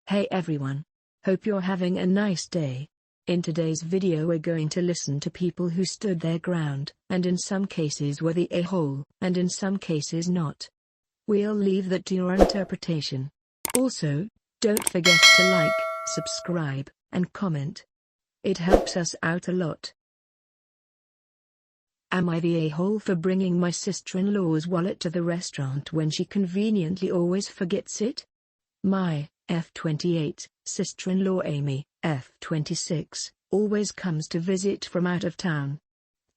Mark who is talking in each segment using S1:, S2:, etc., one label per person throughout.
S1: Hey everyone. Hope you're having a nice day. In today's video we're going to listen to people who stood their ground, and in some cases were the a-hole, and in some cases not. We'll leave that to your interpretation. Also, don't forget to like, subscribe, and comment. It helps us out a lot. Am I the a-hole for bringing my sister-in-law's wallet to the restaurant when she conveniently always forgets it? My F28, sister-in-law Amy, F26, always comes to visit from out of town.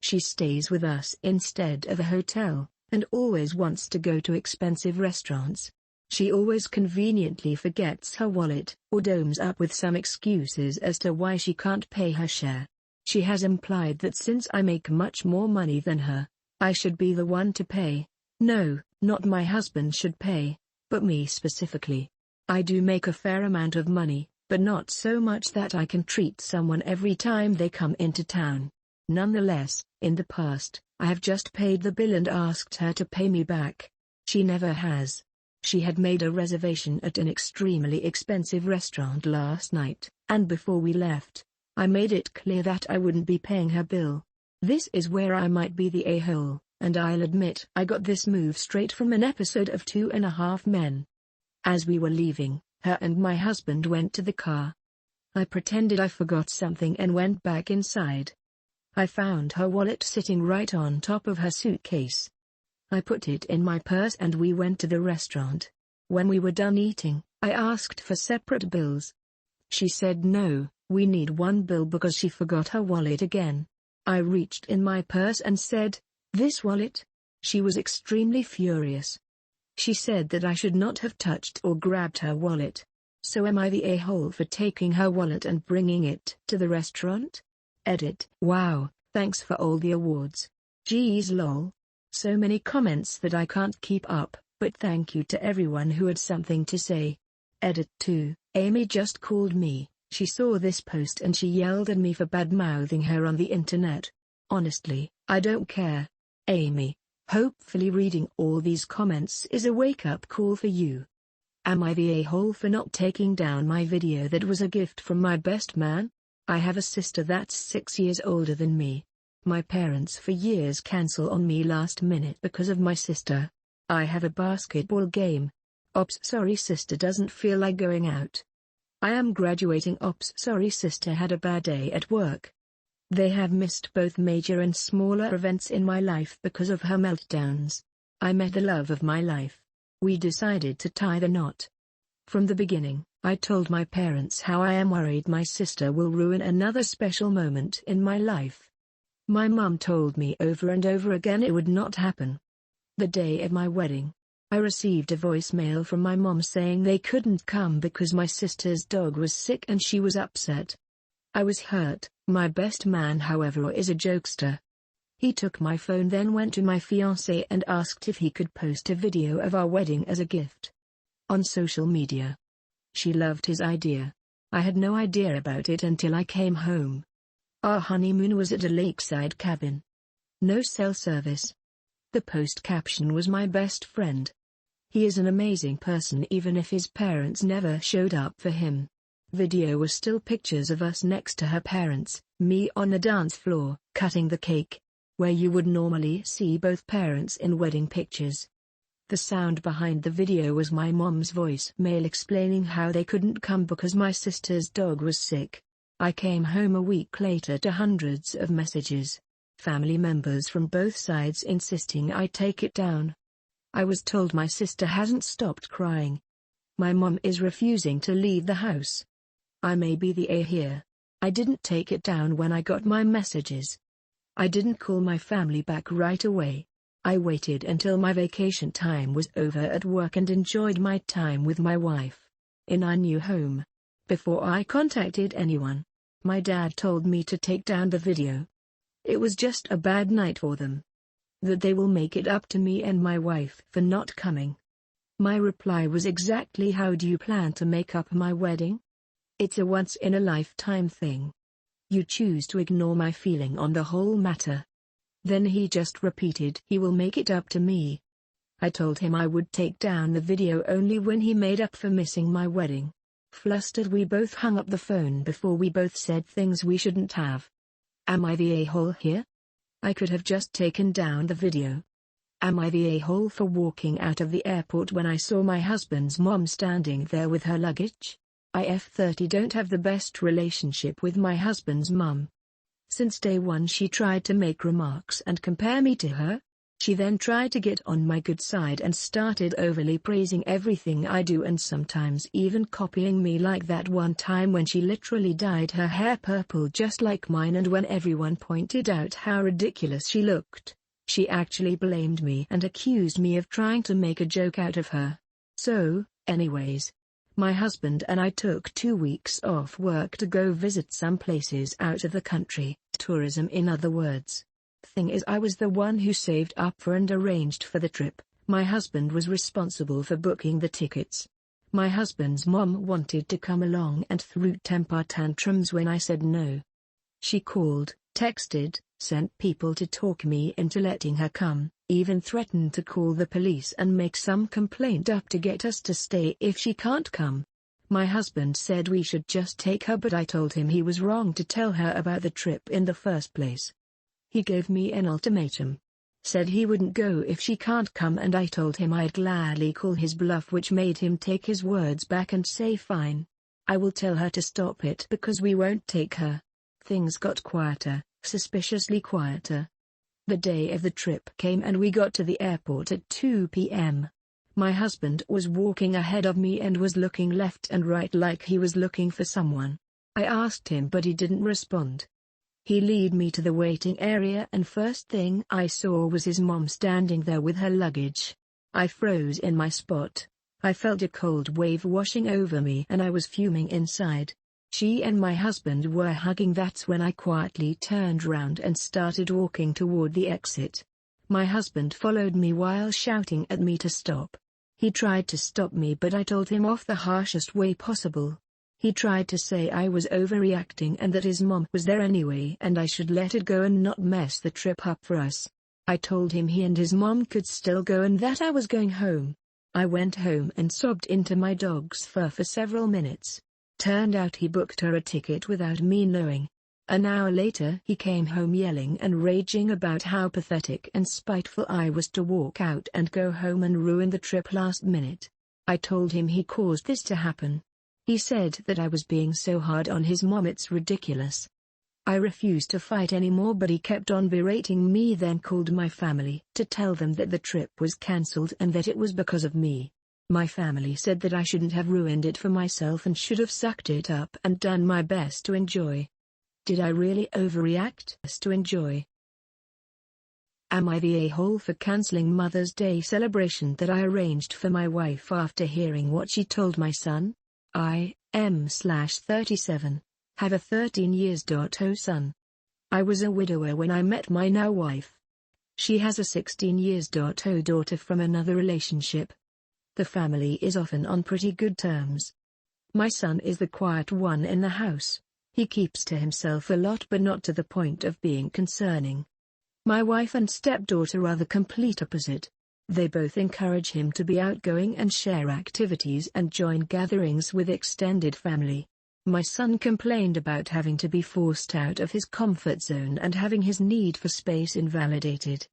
S1: She stays with us instead of a hotel, and always wants to go to expensive restaurants. She always conveniently forgets her wallet, or domes up with some excuses as to why she can't pay her share. She has implied that since I make much more money than her, I should be the one to pay. No, not my husband should pay, but me specifically. I do make a fair amount of money, but not so much that I can treat someone every time they come into town. Nonetheless, in the past, I have just paid the bill and asked her to pay me back. She never has. She had made a reservation at an extremely expensive restaurant last night, and before we left, I made it clear that I wouldn't be paying her bill. This is where I might be the a-hole, and I'll admit I got this move straight from an episode of 2.5 Men. As we were leaving, her and my husband went to the car. I pretended I forgot something and went back inside. I found her wallet sitting right on top of her suitcase. I put it in my purse and we went to the restaurant. When we were done eating, I asked for separate bills. She said no, we need one bill because she forgot her wallet again. I reached in my purse and said, "This wallet?" She was extremely furious. She said that I should not have touched or grabbed her wallet. So am I the a-hole for taking her wallet and bringing it to the restaurant? Edit. Wow, thanks for all the awards. Geez lol. So many comments that I can't keep up, but thank you to everyone who had something to say. Edit 2. Amy just called me. She saw this post and she yelled at me for bad-mouthing her on the internet. Honestly, I don't care. Amy. Hopefully reading all these comments is a wake-up call for you. Am I the a-hole for not taking down my video that was a gift from my best man? I have a sister that's 6 years older than me. My parents for years cancel on me last minute because of my sister. I have a basketball game. Ops sorry sister doesn't feel like going out. I am graduating. Ops sorry sister had a bad day at work. They have missed both major and smaller events in my life because of her meltdowns. I met the love of my life. We decided to tie the knot. From the beginning, I told my parents how I am worried my sister will ruin another special moment in my life. My mum told me over and over again it would not happen. The day of my wedding, I received a voicemail from my mom saying they couldn't come because my sister's dog was sick and she was upset. I was hurt. My best man however is a jokester. He took my phone then went to my fiancé and asked if he could post a video of our wedding as a gift on social media. She loved his idea. I had no idea about it until I came home. Our honeymoon was at a lakeside cabin. No cell service. The post caption was "My best friend. He is an amazing person even if his parents never showed up for him." Video was still pictures of us next to her parents, me on the dance floor, cutting the cake, where you would normally see both parents in wedding pictures. The sound behind the video was my mom's voicemail explaining how they couldn't come because my sister's dog was sick. I came home a week later to hundreds of messages. Family members from both sides insisting I take it down. I was told my sister hasn't stopped crying. My mom is refusing to leave the house. I may be the a here. I didn't take it down when I got my messages. I didn't call my family back right away. I waited until my vacation time was over at work and enjoyed my time with my wife in our new home. Before I contacted anyone, my dad told me to take down the video. It was just a bad night for them. That they will make it up to me and my wife for not coming. My reply was exactly, "How do you plan to make up my wedding? It's a once-in-a-lifetime thing. You choose to ignore my feeling on the whole matter." Then he just repeated, "He will make it up to me." I told him I would take down the video only when he made up for missing my wedding. Flustered, we both hung up the phone before we both said things we shouldn't have. Am I the a-hole here? I could have just taken down the video. Am I the a-hole for walking out of the airport when I saw my husband's mom standing there with her luggage? I F30 don't have the best relationship with my husband's mum. Since day one she tried to make remarks and compare me to her. She then tried to get on my good side and started overly praising everything I do and sometimes even copying me, like that one time when she literally dyed her hair purple just like mine, and when everyone pointed out how ridiculous she looked, she actually blamed me and accused me of trying to make a joke out of her. So, anyways, my husband and I took 2 weeks off work to go visit some places out of the country, tourism in other words. Thing is, I was the one who saved up for and arranged for the trip. My husband was responsible for booking the tickets. My husband's mom wanted to come along and threw temper tantrums when I said no. She called, texted, sent people to talk me into letting her come, even threatened to call the police and make some complaint up to get us to stay if she can't come. My husband said we should just take her, but I told him he was wrong to tell her about the trip in the first place. He gave me an ultimatum. Said he wouldn't go if she can't come, and I told him I'd gladly call his bluff, which made him take his words back and say fine. I will tell her to stop it because we won't take her. Things got quieter, suspiciously quieter. The day of the trip came and we got to the airport at 2 p.m. My husband was walking ahead of me and was looking left and right like he was looking for someone. I asked him but he didn't respond. He led me to the waiting area and first thing I saw was his mom standing there with her luggage. I froze in my spot. I felt a cold wave washing over me and I was fuming inside. She and my husband were hugging. That's when I quietly turned round and started walking toward the exit. My husband followed me while shouting at me to stop. He tried to stop me but I told him off the harshest way possible. He tried to say I was overreacting and that his mom was there anyway and I should let it go and not mess the trip up for us. I told him he and his mom could still go and that I was going home. I went home and sobbed into my dog's fur for several minutes. Turned out he booked her a ticket without me knowing. An hour later he came home yelling and raging about how pathetic and spiteful I was to walk out and go home and ruin the trip last minute. I told him he caused this to happen. He said that I was being so hard on his mom, it's ridiculous. I refused to fight anymore but he kept on berating me, then called my family to tell them that the trip was cancelled and that it was because of me. My family said that I shouldn't have ruined it for myself and should have sucked it up and done my best to enjoy. Did I really overreact? To enjoy. Am I the a-hole for cancelling Mother's Day celebration that I arranged for my wife after hearing what she told my son? I, M/37, have a 13-years-old son. I was a widower when I met my now wife. She has a 16-years-old daughter from another relationship. The family is often on pretty good terms. My son is the quiet one in the house. He keeps to himself a lot but not to the point of being concerning. My wife and stepdaughter are the complete opposite. They both encourage him to be outgoing and share activities and join gatherings with extended family. My son complained about having to be forced out of his comfort zone and having his need for space invalidated.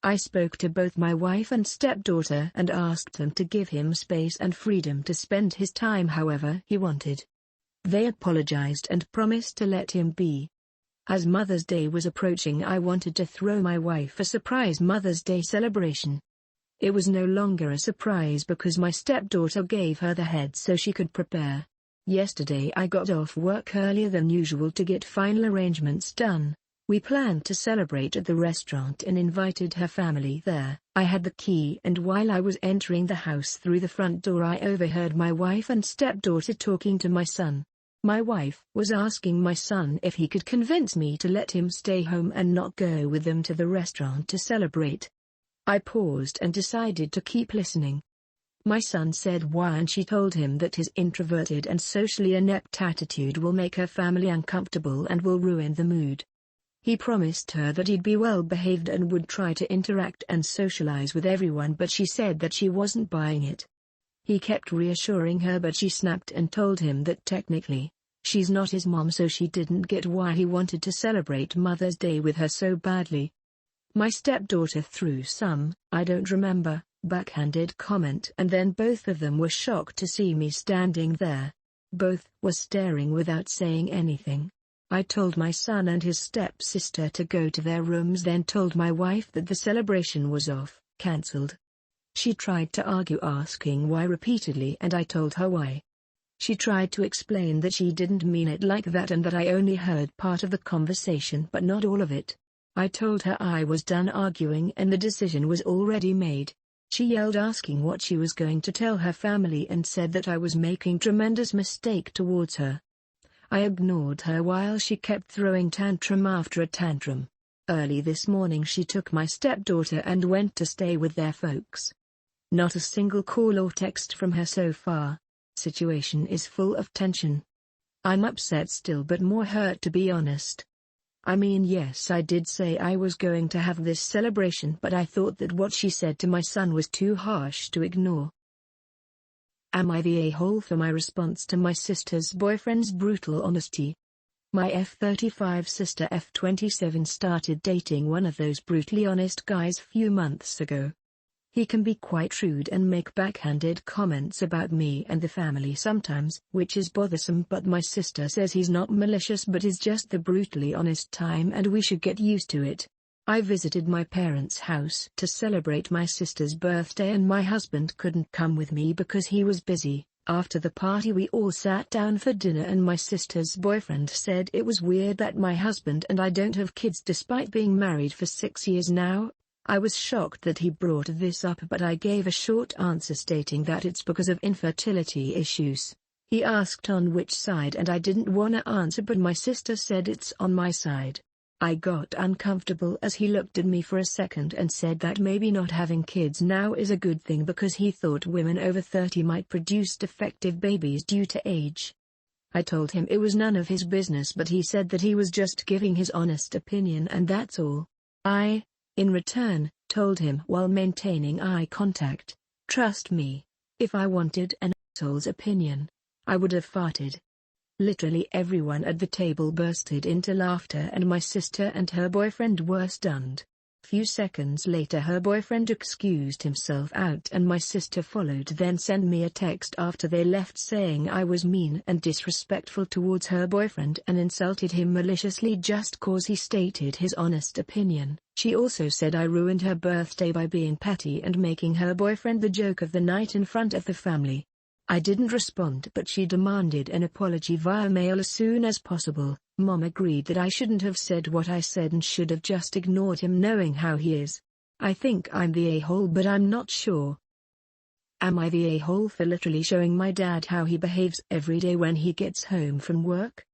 S1: I spoke to both my wife and stepdaughter and asked them to give him space and freedom to spend his time however he wanted. They apologized and promised to let him be. As Mother's Day was approaching, I wanted to throw my wife a surprise Mother's Day celebration. It was no longer a surprise because my stepdaughter gave her the head so she could prepare. Yesterday I got off work earlier than usual to get final arrangements done. We planned to celebrate at the restaurant and invited her family there. I had the key and while I was entering the house through the front door I overheard my wife and stepdaughter talking to my son. My wife was asking my son if he could convince me to let him stay home and not go with them to the restaurant to celebrate. I paused and decided to keep listening. My son said why and she told him that his introverted and socially inept attitude will make her family uncomfortable and will ruin the mood. He promised her that he'd be well behaved and would try to interact and socialize with everyone, but she said that she wasn't buying it. He kept reassuring her, but she snapped and told him that technically, she's not his mom, so she didn't get why he wanted to celebrate Mother's Day with her so badly. My stepdaughter threw some, "I don't remember," backhanded comment, and then both of them were shocked to see me standing there. Both were staring without saying anything. I told my son and his stepsister to go to their rooms, then told my wife that the celebration was off, cancelled. She tried to argue, asking why repeatedly, and I told her why. She tried to explain that she didn't mean it like that and that I only heard part of the conversation but not all of it. I told her I was done arguing and the decision was already made. She yelled, asking what she was going to tell her family, and said that I was making tremendous mistake towards her. I ignored her while she kept throwing tantrum after a tantrum. Early this morning she took my stepdaughter and went to stay with their folks. Not a single call or text from her so far. Situation is full of tension. I'm upset still, but more hurt, to be honest. I mean, yes, I did say I was going to have this celebration, but I thought that what she said to my son was too harsh to ignore. Am I the a-hole for my response to my sister's boyfriend's brutal honesty? My F35 sister F27 started dating one of those brutally honest guys few months ago. He can be quite rude and make backhanded comments about me and the family sometimes, which is bothersome, but my sister says he's not malicious but is just the brutally honest time and we should get used to it. I visited my parents' house to celebrate my sister's birthday and my husband couldn't come with me because he was busy. After the party we all sat down for dinner and my sister's boyfriend said it was weird that my husband and I don't have kids despite being married for 6 years now. I was shocked that he brought this up, but I gave a short answer stating that it's because of infertility issues. He asked on which side and I didn't wanna answer, but my sister said it's on my side. I got uncomfortable as he looked at me for a second and said that maybe not having kids now is a good thing because he thought women over 30 might produce defective babies due to age. I told him it was none of his business, but he said that he was just giving his honest opinion and that's all. I, in return, told him while maintaining eye contact, "Trust me, if I wanted an asshole's opinion, I would have farted." Literally everyone at the table bursted into laughter and my sister and her boyfriend were stunned. Few seconds later her boyfriend excused himself out and my sister followed, then sent me a text after they left saying I was mean and disrespectful towards her boyfriend and insulted him maliciously just cause he stated his honest opinion. She also said I ruined her birthday by being petty and making her boyfriend the joke of the night in front of the family. I didn't respond, but she demanded an apology via mail as soon as possible. Mom agreed that I shouldn't have said what I said and should have just ignored him knowing how he is. I think I'm the a-hole, but I'm not sure. Am I the a-hole for literally showing my dad how he behaves every day when he gets home from work?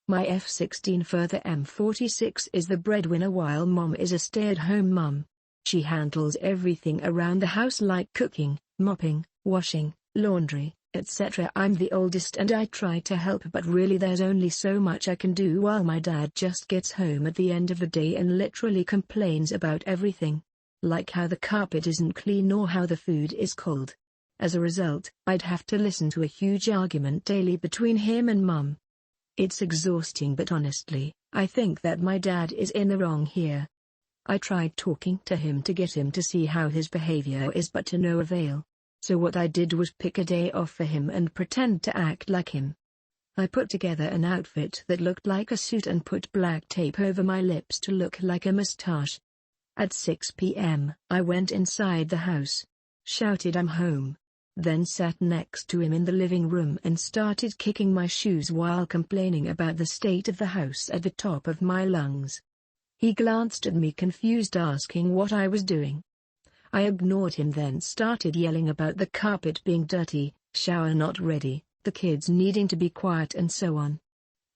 S1: My F16 further M46 is the breadwinner while Mom is a stay-at-home mom. She handles everything around the house like cooking, mopping, washing, laundry, etc. I'm the oldest and I try to help, but really there's only so much I can do while my dad just gets home at the end of the day and literally complains about everything. Like how the carpet isn't clean or how the food is cold. As a result, I'd have to listen to a huge argument daily between him and Mum. It's exhausting, but honestly, I think that my dad is in the wrong here. I tried talking to him to get him to see how his behavior is, but to no avail. So what I did was pick a day off for him and pretend to act like him. I put together an outfit that looked like a suit and put black tape over my lips to look like a mustache. At 6 p.m., I went inside the house, shouted I'm home, then sat next to him in the living room and started kicking my shoes while complaining about the state of the house at the top of my lungs. He glanced at me confused, asking what I was doing. I ignored him, then started yelling about the carpet being dirty, shower not ready, the kids needing to be quiet and so on.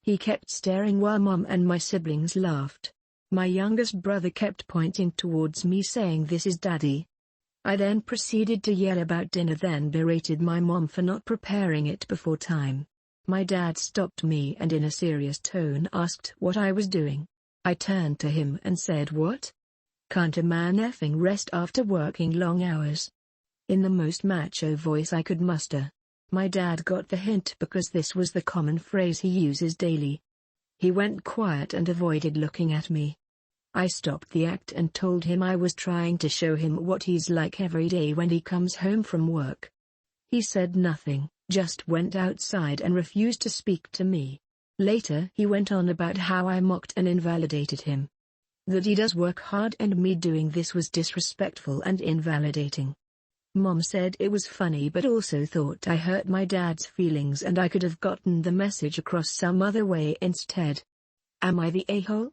S1: He kept staring while Mom and my siblings laughed. My youngest brother kept pointing towards me saying this is Daddy. I then proceeded to yell about dinner, then berated my mom for not preparing it before time. My dad stopped me and in a serious tone asked what I was doing. I turned to him and said, "What? Can't a man effing rest after working long hours?" in the most macho voice I could muster. My dad got the hint because this was the common phrase he uses daily. He went quiet and avoided looking at me. I stopped the act and told him I was trying to show him what he's like every day when he comes home from work. He said nothing, just went outside and refused to speak to me. Later he went on about how I mocked and invalidated him. That he does work hard and me doing this was disrespectful and invalidating. Mom said it was funny but also thought I hurt my dad's feelings and I could have gotten the message across some other way instead. Am I the a-hole?